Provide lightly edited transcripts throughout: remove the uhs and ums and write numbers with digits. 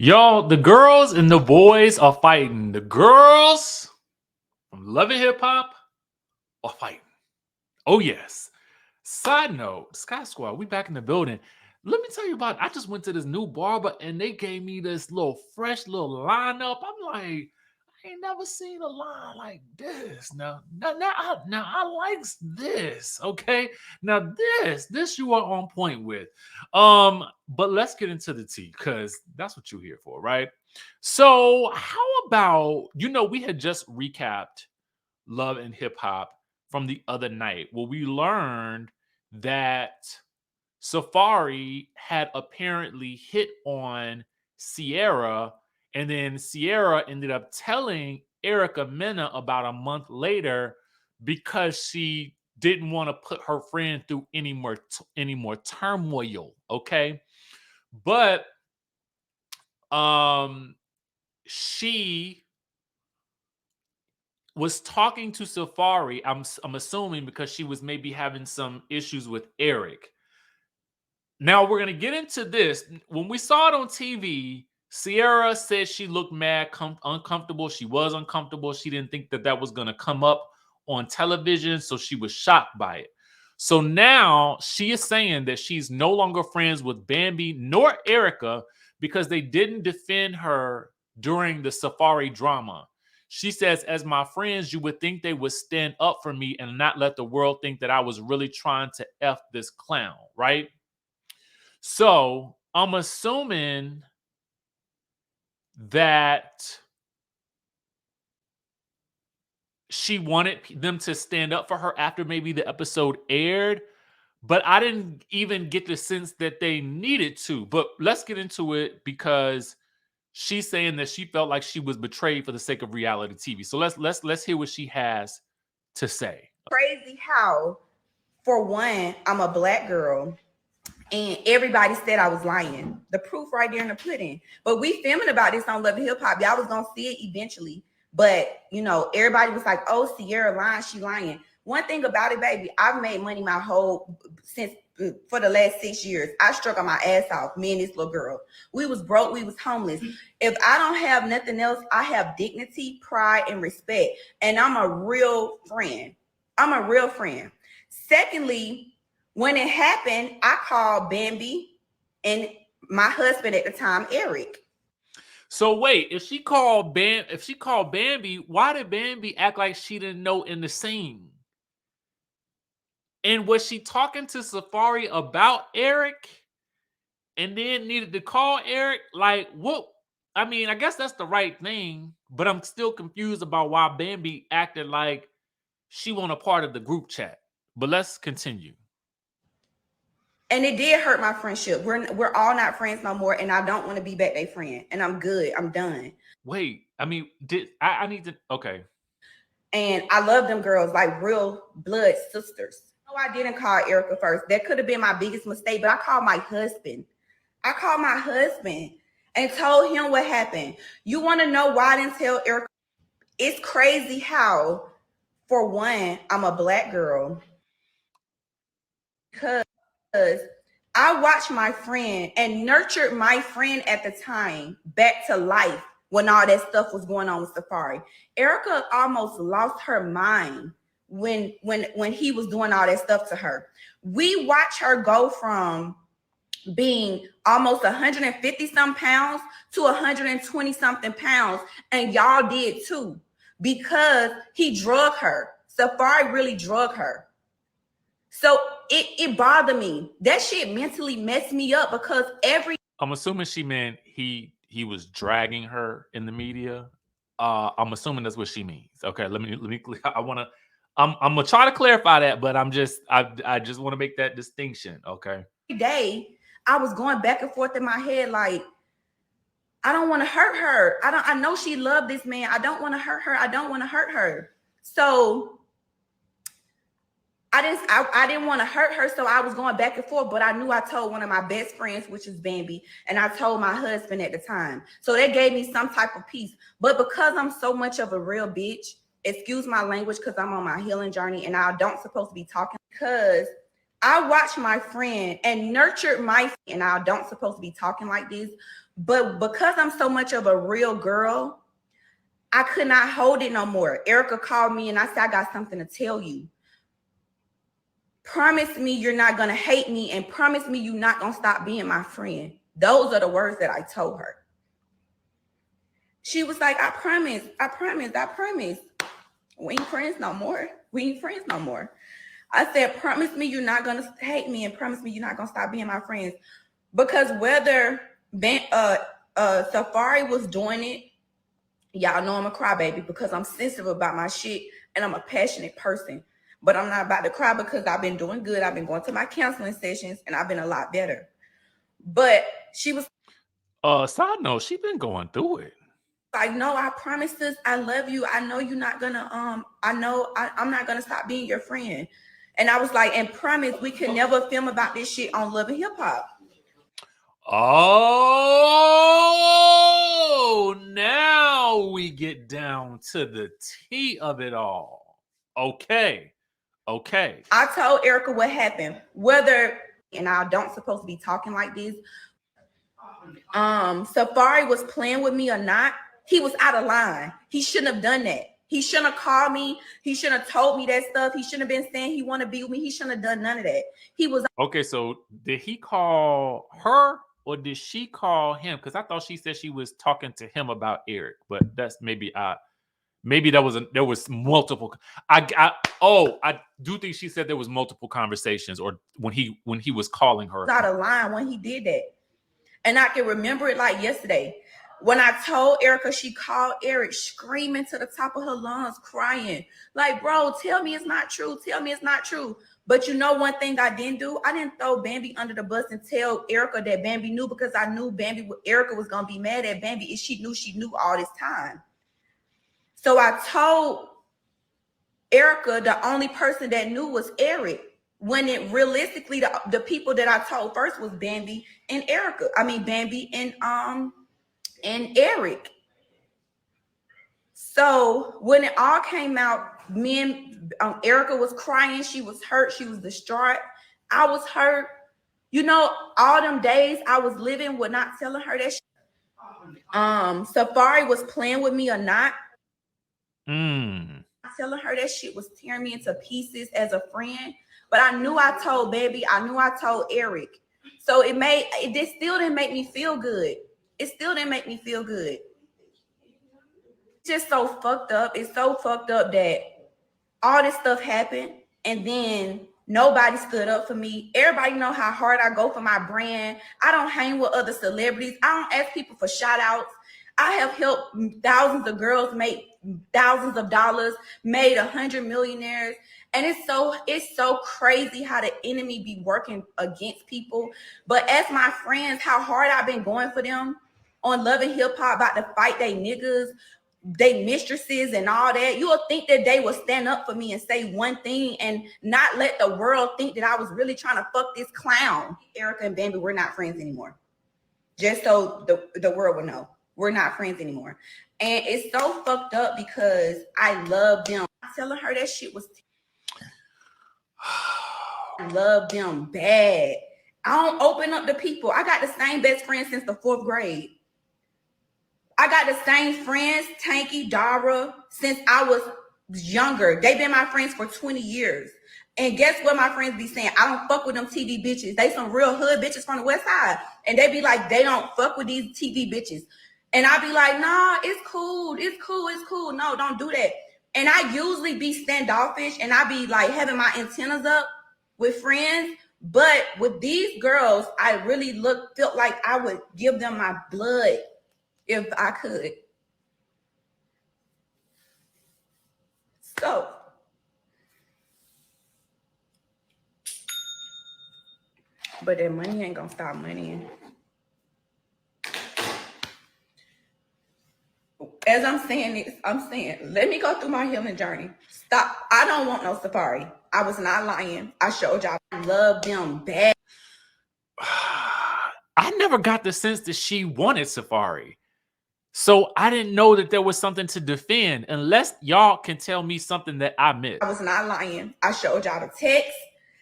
Y'all, the girls and the boys are fighting. The girls from Love and Hip Hop are fighting. Oh, yes. Side note, Sky Squad, we back in the building. Let me tell you about, I just went to this new barber and they gave me this little fresh little lineup. I'm like, I ain't never seen a line like this. Now I likes this. Okay. Now this you are on point with. But let's get into the tea because that's what you're here for, right? So, how about we had just recapped Love and Hip Hop from the other night. Well, we learned that Safari had apparently hit on Sierra, and then Sierra ended up telling Erica Mena about a month later because she didn't want to put her friend through any more turmoil. Okay, but she was talking to Safari. I'm assuming because she was maybe having some issues with Eric. Now we're gonna get into this. When we saw it on TV, Sierra said she looked mad, uncomfortable. She was uncomfortable. She didn't think that was gonna come up on television, so she was shocked by it. So now she is saying that she's no longer friends with Bambi nor Erica because they didn't defend her during the Safari drama. She says, as my friends, you would think they would stand up for me and not let the world think that I was really trying to F this clown, right? So I'm assuming that she wanted them to stand up for her after maybe the episode aired, but I didn't even get the sense that they needed to. But let's get into it because she's saying that she felt like she was betrayed for the sake of reality TV. So let's hear what she has to say. Crazy how, for one, I'm a black girl and everybody said I was lying. The proof right there in the pudding. But we filming about this on Love and Hip Hop. Y'all was gonna see it eventually. But everybody was like, "Oh, Sierra lying, she lying." One thing about it, baby, I've made money my whole since for the last 6 years. I struck on my ass off. Me and this little girl. We was broke. We was homeless. If I don't have nothing else, I have dignity, pride, and respect. And I'm a real friend. I'm a real friend. Secondly, when it happened, I called Bambi and my husband at the time, Eric. So wait, if she called Bambi, why did Bambi act like she didn't know in the scene? And was she talking to Safari about Eric and then needed to call Eric? Like, what? I mean, I guess that's the right thing, but I'm still confused about why Bambi acted like she wasn't a part of the group chat. But let's continue. And it did hurt my friendship. We're all not friends no more, and I don't want to be back their friend. And I'm good. I'm done. Wait, I mean, I need to? Okay. And I love them girls like real blood sisters. No, I didn't call Erica first. That could have been my biggest mistake, but I called my husband. I called my husband and told him what happened. You want to know why I didn't tell Erica? It's crazy how, for one, I'm a black girl. Because I watched my friend and nurtured my friend at the time back to life when all that stuff was going on with Safari. Erica almost lost her mind when he was doing all that stuff to her. We watched her go from being almost 150 some pounds to 120 something pounds, and y'all did too, because he drug her. Safari really drug her. So it bothered me. That shit mentally messed me up because I'm assuming she meant he was dragging her in the media. I'm assuming that's what she means. Okay, let me I'm gonna try to clarify that, but I just want to make that distinction. Okay. every day I was going back and forth in my head like, I don't want to hurt her. I know she loved this man. I don't want to hurt her. I don't want to hurt her. So I didn't want to hurt her, so I was going back and forth, but I knew I told one of my best friends, which is Bambi, and I told my husband at the time. So that gave me some type of peace. But because I'm so much of a real bitch, excuse my language because I'm on my healing journey and I don't supposed to be talking, because I watched my friend and nurtured my, and I don't supposed to be talking like this, but because I'm so much of a real girl, I could not hold it no more. Erica called me and I said, I got something to tell you. Promise me you're not going to hate me, and promise me you're not going to stop being my friend. Those are the words that I told her. She was like, I promise, I promise, I promise. We ain't friends no more. We ain't friends no more. I said, promise me you're not going to hate me, and promise me you're not going to stop being my friends. Because whether Safari was doing it, y'all know I'm a crybaby because I'm sensitive about my shit and I'm a passionate person. But I'm not about to cry because I've been doing good. I've been going to my counseling sessions and I've been a lot better. But she was side note, she been going through it. like, no, I promise this. I love you. I know you're not gonna I'm not gonna stop being your friend. And I was like, and promise we could never film about this shit on Love and Hip Hop. Oh, now we get down to the tea of it all. Okay. I told Erica what happened. Whether, and I don't supposed to be talking like this. Safari was playing with me or not, he was out of line. He shouldn't have done that. He shouldn't have called me. He shouldn't have told me that stuff. He shouldn't have been saying he want to be with me. He shouldn't have done none of that. He was okay. So did he call her or did she call him? Because I thought she said she was talking to him about Eric, but that's maybe there was multiple. I do think she said there was multiple conversations, or when he was calling her. Out of line when he did that, and I can remember it like yesterday. When I told Erica, she called Eric screaming to the top of her lungs, crying like, "Bro, tell me it's not true. Tell me it's not true." But you know one thing I didn't do? I didn't throw Bambi under the bus and tell Erica that Bambi knew, because I knew Erica was gonna be mad at Bambi if she knew all this time. So I told Erica the only person that knew was Eric, when it realistically the people that I told first was Bambi and Erica. I mean Bambi and Eric. So when it all came out, me and Erica was crying. She was hurt. She was distraught. I was hurt. You know, all them days I was living with not telling her that Safari was playing with me or not. Telling her that shit was tearing me into pieces as a friend. But I knew I told Baby. I knew I told Eric. So it still didn't make me feel good. It still didn't make me feel good. It's just so fucked up. It's so fucked up that all this stuff happened and then nobody stood up for me. Everybody know how hard I go for my brand. I don't hang with other celebrities. I don't ask people for shout outs. I have helped thousands of girls make thousands of dollars, made 100 millionaires. And it's so crazy how the enemy be working against people. But as my friends, how hard I've been going for them on Love and Hip Hop, about to fight they niggas, they mistresses and all that. You would think that they would stand up for me and say one thing and not let the world think that I was really trying to fuck this clown. Erica and Bambi, we're not friends anymore. Just so the world will know. We're not friends anymore. And it's so fucked up because I love them. I'm telling her that shit was I love them bad. I don't open up to people. I got the same best friend since the 4th grade. I got the same friends, Tanky, Dara, since I was younger. They've been my friends for 20 years. And guess what my friends be saying? I don't fuck with them TV bitches. They some real hood bitches from the West Side. And they be like, they don't fuck with these TV bitches. And I be like, nah, it's cool. It's cool. It's cool. No, don't do that. And I usually be standoffish and I be like having my antennas up with friends. But with these girls, I really felt like I would give them my blood if I could. So but that money ain't gonna stop moneying. As I'm saying this, I'm saying, let me go through my healing journey. Stop. I don't want no Safari. I was not lying. I showed y'all I love them bad. I never got the sense that she wanted Safari. So I didn't know that there was something to defend, unless y'all can tell me something that I missed. I was not lying. I showed y'all the text.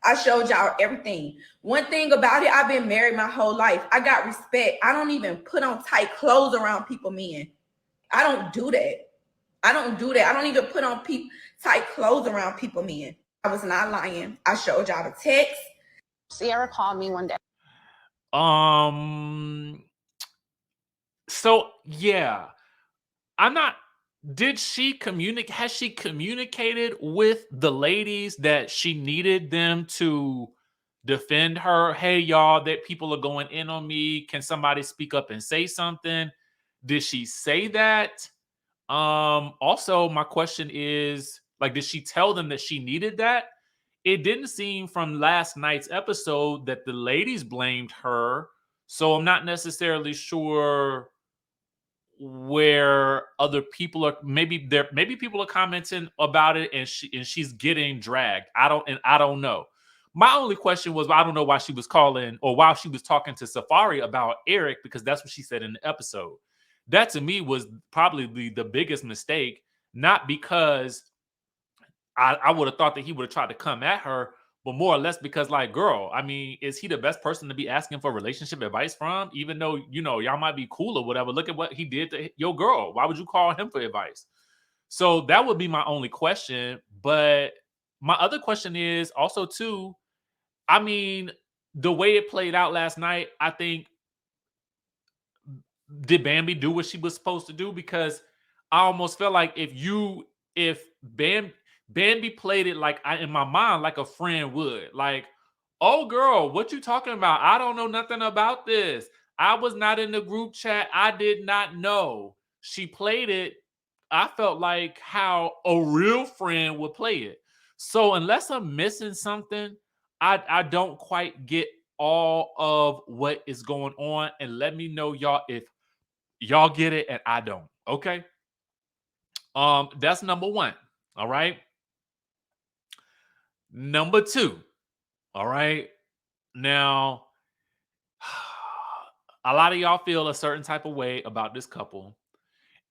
I showed y'all everything. One thing about it, I've been married my whole life. I got respect. I don't even put on tight clothes around people, men. I don't do that. I don't do that. I don't even put on tight clothes around people, men. I was not lying. I showed y'all the text. Sierra called me one day. So yeah, I'm not. Did she communicate? Has she communicated with the ladies that she needed them to defend her? Hey, y'all, that people are going in on me. Can somebody speak up and say something? Did she say that? Also, my question is, like, did she tell them that she needed that? It didn't seem from last night's episode that the ladies blamed her. So I'm not necessarily sure where other people are. Maybe people are commenting about it and she's getting dragged. I don't know. My only question was, I don't know why she was calling or while she was talking to Safari about Eric, because that's what she said in the episode. That to me was probably the biggest mistake, not because I would have thought that he would have tried to come at her, but more or less because, like, girl, I mean, is he the best person to be asking for relationship advice from? Even though, y'all might be cool or whatever. Look at what he did to your girl. Why would you call him for advice? So that would be my only question. But my other question is also, too, I mean, the way it played out last night, I think, did Bambi do what she was supposed to do? Because I almost felt like if Bambi played it like in my mind, like a friend would, like, oh girl, what you talking about? I don't know nothing about this. I was not in the group chat. I did not know. She played it. I felt like how a real friend would play it. So unless I'm missing something, I don't quite get all of what is going on. And let me know, y'all, if y'all get it and I don't. Okay. That's number one. All right. Number two. All right. Now, a lot of y'all feel a certain type of way about this couple,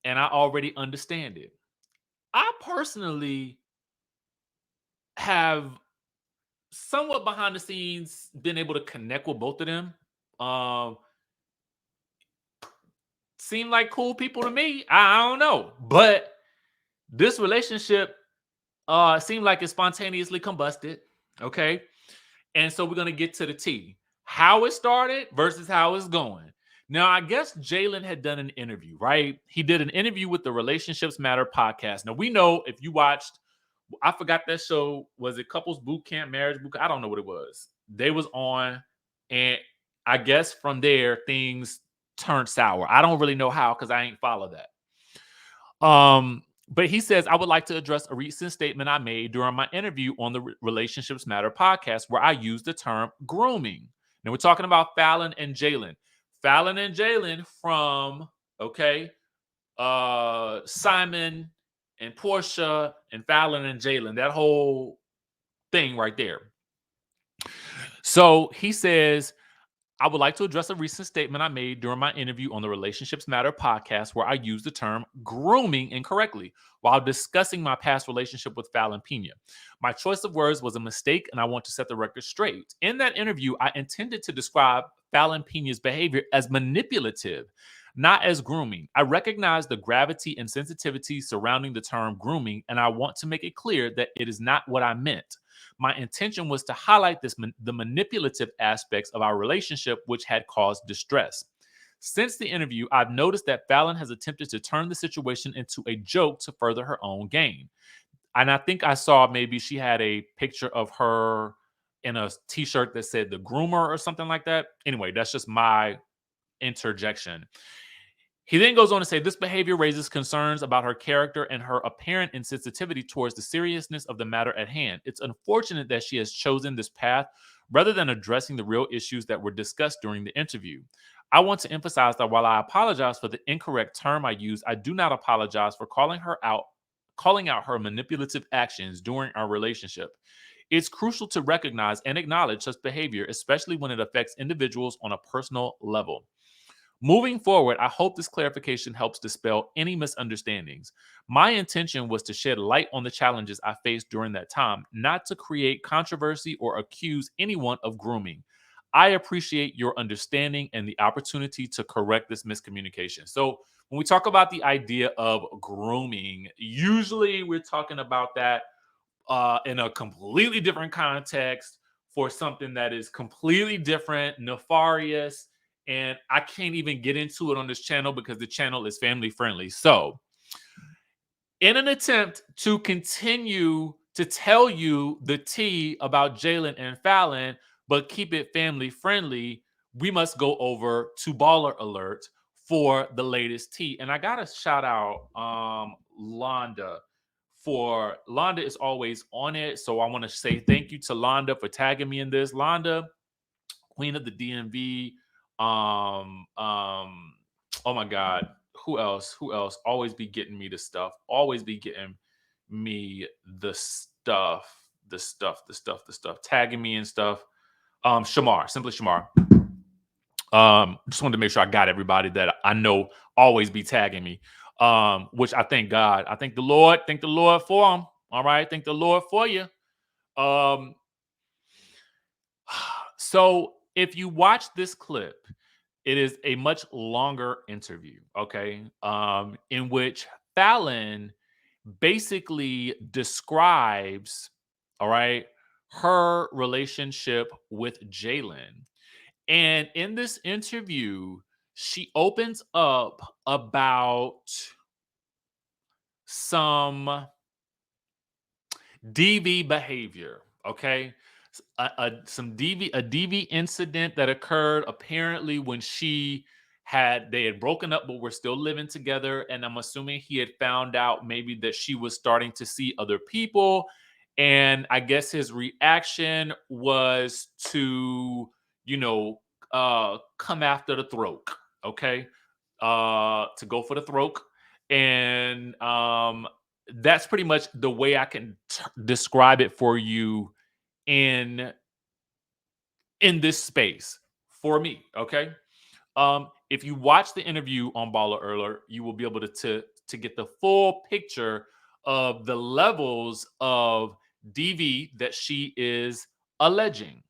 and I already understand it. I personally have somewhat behind the scenes been able to connect with both of them. Um, seem like cool people to me. I don't know. But this relationship seemed like it spontaneously combusted. Okay. And so we're going to get to the T. How it started versus how it's going. Now, I guess Jaylan had done an interview, right? He did an interview with the Relationships Matter podcast. Now, we know if you watched, I forgot that show, was it Couples Boot Camp, Marriage Boot Camp? I don't know what it was. They was on, and I guess from there, things turned sour. I don't really know how because I ain't follow that. But he says, I would like to address a recent statement I made during my interview on the Relationships Matter podcast where I used the term grooming. Now we're talking about Falynn and Jaylan. Falynn and Jaylan from, okay, Simon and Portia and Falynn and Jaylan, that whole thing right there. So he says, I would like to address a recent statement I made during my interview on the Relationships Matter podcast where I used the term grooming incorrectly while discussing my past relationship with Falynn Pena. My choice of words was a mistake, and I want to set the record straight. In that interview, I intended to describe Falynn Pena's behavior as manipulative, not as grooming. I recognize the gravity and sensitivity surrounding the term grooming, and I want to make it clear that it is not what I meant. My intention was to highlight the manipulative aspects of our relationship, which had caused distress. Since the interview, I've noticed that Falynn has attempted to turn the situation into a joke to further her own gain. And I think I saw maybe she had a picture of her in a t-shirt that said the groomer or something like that. Anyway, that's just my interjection. He then goes on to say this behavior raises concerns about her character and her apparent insensitivity towards the seriousness of the matter at hand. It's unfortunate that she has chosen this path rather than addressing the real issues that were discussed during the interview. I want to emphasize that while I apologize for the incorrect term I used, I do not apologize for calling out her manipulative actions during our relationship. It's crucial to recognize and acknowledge such behavior, especially when it affects individuals on a personal level. Moving forward, I hope this clarification helps dispel any misunderstandings. My intention was to shed light on the challenges I faced during that time, not to create controversy or accuse anyone of grooming. I appreciate your understanding and the opportunity to correct this miscommunication. So, when we talk about the idea of grooming, usually we're talking about that in a completely different context for something that is completely different, nefarious, and I can't even get into it on this channel because the channel is family friendly. So, in an attempt to continue to tell you the tea about Jaylan and Fallon, but keep it family friendly, we must go over to Baller Alert for the latest tea. And I gotta shout out Londa. For Londa is always on it. So I want to say thank you to Londa for tagging me in this. Londa, Queen of the DMV. Oh my God. Who else? Who else? Always be getting me the stuff. Always be getting me the stuff. The stuff. Tagging me and stuff. Shamar, simply Shamar. Just wanted to make sure I got everybody that I know always be tagging me. Which I thank God. I thank the Lord. Thank the Lord for them. All right. Thank the Lord for you. So if you watch this clip, it is a much longer interview, okay? In which Fallon basically describes, all right, her relationship with Jaylan. And in this interview, she opens up about some DV behavior, okay? Some DV incident that occurred apparently when they had broken up but were still living together, and I'm assuming he had found out maybe that she was starting to see other people, and I guess his reaction was to, you know, come after the throat, okay? To go for the throat. And that's pretty much the way I can describe it for you in this space for me. Okay. If you watch the interview on Baller Alert, you will be able to get the full picture of the levels of DV that she is alleging.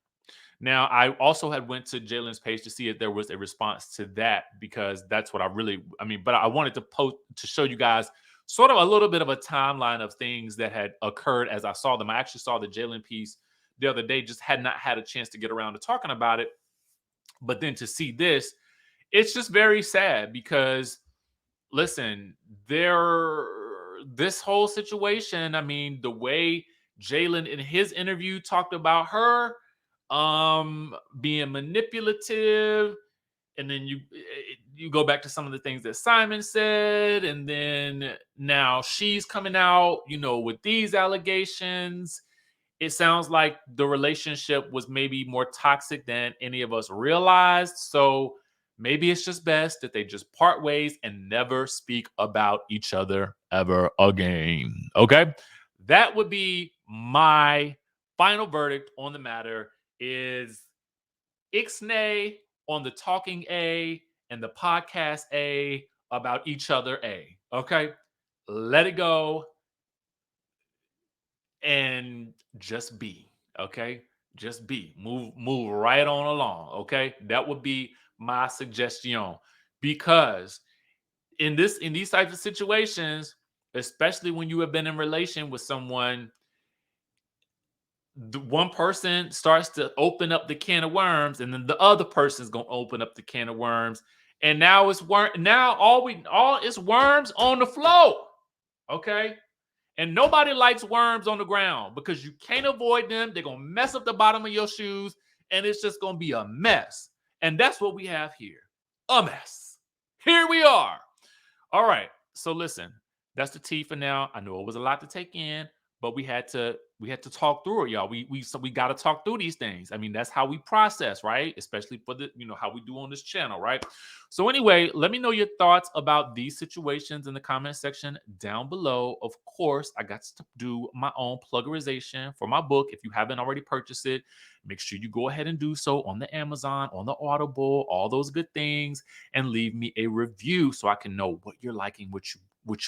Now, I also had went to Jaylan's page to see if there was a response to that, because that's what but I wanted to post to show you guys sort of a little bit of a timeline of things that had occurred as I saw them. I actually saw the Jaylan piece the other day, just had not had a chance to get around to talking about it. But then to see this, it's just very sad because listen, this whole situation, I mean, the way Jaylan in his interview talked about her being manipulative, and then you go back to some of the things that Simon said, and then now she's coming out, you know, with these allegations. It sounds like the relationship was maybe more toxic than any of us realized. So maybe it's just best that they just part ways and never speak about each other ever again. Okay. That would be my final verdict on the matter. Is Ixnay on the talking A and the podcast A about each other A. Okay. Let it go and just be. Okay. Just be. Move right on along. Okay. That would be my suggestion. Because in these types of situations, especially when you have been in relation with someone, the one person starts to open up the can of worms, and then the other person's gonna open up the can of worms, and now it's all is worms on the floor. Okay. And nobody likes worms on the ground because you can't avoid them. They're gonna mess up the bottom of your shoes, and it's just gonna be a mess. And that's what we have here. A mess. Here we are. All right. So listen, that's the tea for now. I know it was a lot to take in, but we had to We had to talk through it, y'all. So we got to talk through these things. I mean, that's how we process, right? Especially for the, how we do on this channel, right? So anyway, let me know your thoughts about these situations in the comment section down below. Of course, I got to do my own pluggerization for my book. If you haven't already purchased it, make sure you go ahead and do so on the Amazon, on the Audible, all those good things, and leave me a review so I can know what you're liking, what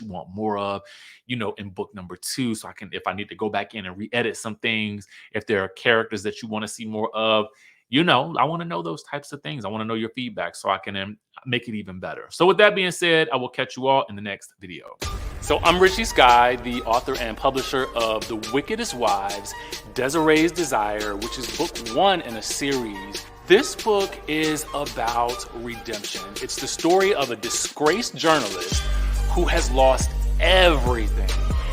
you want more of, in book number 2. So I can, if I need to go back in and re-edit some things, if there are characters that you want to see more of, I want to know those types of things. I want to know your feedback so I can make it even better. So with that being said, I will catch you all in the next video. So I'm Richie Skye, the author and publisher of The Wickedest Wives, Desiree's Desire, which is book 1 in a series. This book is about redemption. It's the story of a disgraced journalist who has lost everything.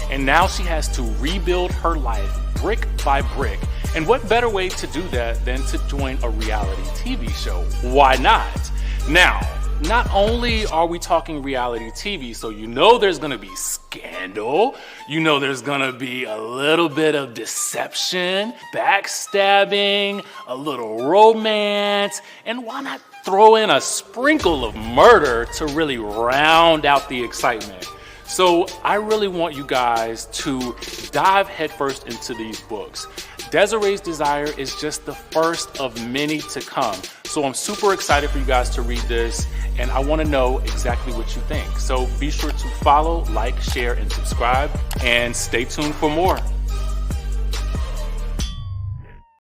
And now she has to rebuild her life brick by brick. And what better way to do that than to join a reality TV show? Why not? Now, not only are we talking reality TV, so there's gonna be scandal, there's gonna be a little bit of deception, backstabbing, a little romance, and why not throw in a sprinkle of murder to really round out the excitement? So I really want you guys to dive headfirst into these books. Desiree's Desire is just the first of many to come. So I'm super excited for you guys to read this, and I want to know exactly what you think. So be sure to follow, like, share, and subscribe, and stay tuned for more.